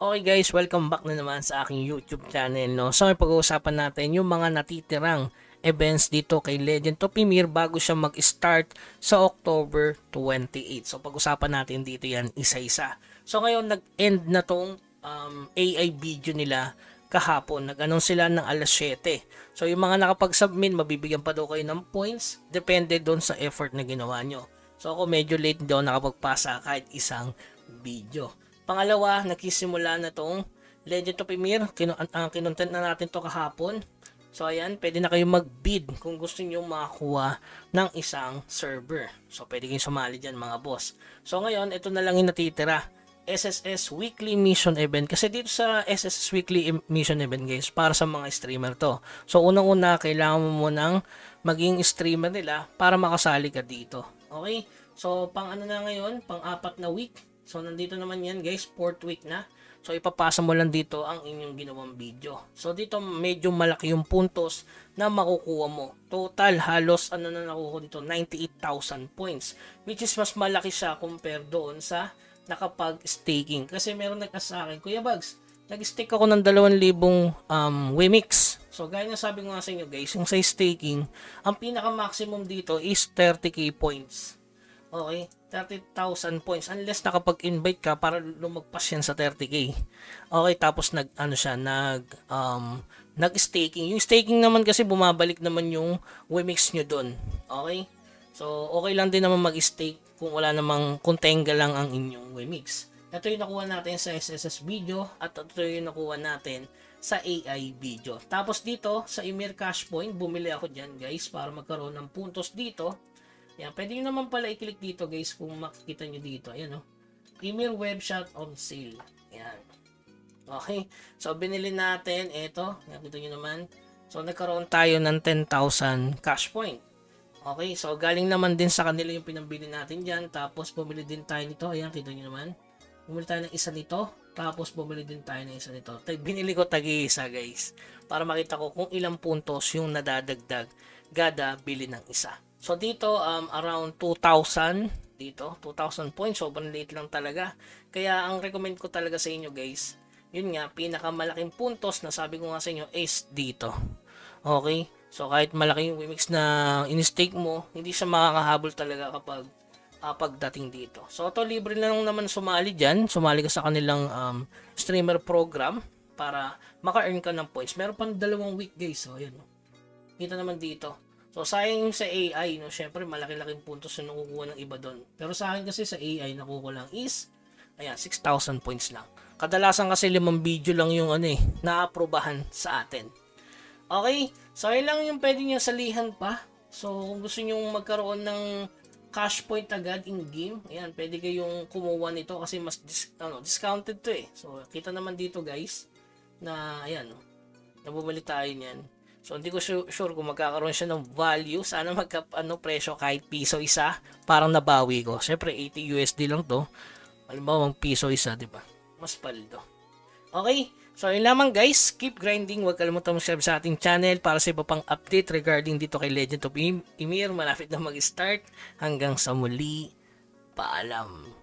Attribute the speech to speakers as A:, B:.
A: Okay guys, welcome back na naman sa aking YouTube channel, no. So may pag-uusapan natin yung mga natitirang events dito kay Legend of Ymir bago siya mag-start sa October 28. So pag-usapan natin dito yan isa-isa. So ngayon nag-end na tong AI video nila kahapon. Nag-announce sila ng alas 7. So yung mga nakapag-submit, mabibigyan pa daw kayo ng points. Depende doon sa effort na ginawa nyo. So ako medyo late daw nakapagpasa kahit isang video. Pangalawa, nagsisimula na tong Legend of Ymir. Kinontent na natin to kahapon. So ayan, pwede na kayo mag-bid kung gusto niyo makakuha ng isang server. So pwede kayong sumali dyan mga boss. So ngayon, ito na lang yung natitira. SSS Weekly Mission Event. Kasi dito sa SSS Weekly Mission Event guys, para sa mga streamer to. So unang-una, kailangan mo munang maging streamer nila para makasali ka dito. Okay? So pang ano na ngayon, pang 4 na week. So, nandito naman yan guys, 4th week na. So, ipapasa mo lang dito ang inyong ginawang video. So, dito medyo malaki yung puntos na makukuha mo. Total, halos ano na nakukuha dito, 98,000 points. Which is mas malaki siya compare doon sa nakapag-staking. Kasi meron sa akin, Kuya Bugs, nag-stake ako ng 2,000 Wemix. So, gaya na sabi ko nga sa inyo guys, yung sa staking, ang pinaka-maximum dito is 30k points. Okay, 30,000 points unless nakapag-invite ka para lumagpas yan sa 30k. Okay, tapos nag-staking. Yung staking naman kasi bumabalik naman yung Wemix nyo doon. Okay? So, okay lang din naman mag-stake kung wala namang kontenga lang ang inyong Wemix. Ito yung nakuha natin sa SSS video at ito yung nakuha natin sa AI video. Tapos dito sa Ymir Cash Point, bumili ako dyan guys para magkaroon ng puntos dito. Yan, pwede nyo naman pala i-click dito guys kung makikita nyo dito. Ayan o. Ymir Webshop on sale. Yan. Okay. So, binili natin. Ito. Nakita nyo naman. So, nagkaroon tayo ng 10,000 cash point. Okay. So, galing naman din sa kanila yung pinambili natin dyan. Tapos, bumili din tayo nito. Ayan, kita nyo naman. Bumili tayo ng isa nito. Tapos, bumili din tayo ng isa nito. Binili ko tag-iisa guys. Para makita ko kung ilang puntos yung nadadagdag. Gada, bili ng isa. So dito around 2,000 dito, 2,000 points, sobrang liit lang talaga. Kaya ang recommend ko talaga sa inyo guys, yun nga pinakamalaking puntos na sabi ko nga sa inyo is dito. Okay? So kahit malaki yung Wemix na in-stake mo, hindi siya makakahabol talaga kapag pagdating dito. So ito libre na lang naman sumali diyan. Sumali ka sa kanilang streamer program para maka-earn ka ng points. Meron pang 2 week guys. So ayan. Kita naman dito. So, sayang yung sa AI, no? Syempre, malaki-laking puntos yung nakukuha ng iba doon. Pero sa akin kasi sa AI, nakukuha lang is, ayan, 6,000 points lang. Kadalasan kasi 5 video lang yung na-aprobahan sa atin. Okay? So, ayun lang yung pwede nyo salihan pa. So, kung gusto nyo magkaroon ng cash point agad in-game, ayan, pwede kayong kumuha nito kasi mas discounted to eh. So, kita naman dito guys, na, ayan, nabumali tayo niyan. So, hindi ko sure kung magkakaroon siya ng value. Sana presyo kahit piso isa. Parang nabawi ko. Siyempre, 80 USD lang to. Halimbawa, piso isa, di ba? Mas paldo. Okay? So, yun lamang guys. Keep grinding. Huwag kalimutan mag-subscribe sa ating channel para sa iba pang update regarding dito kay Legend of Ymir. Malapit na mag-start. Hanggang sa muli. Paalam.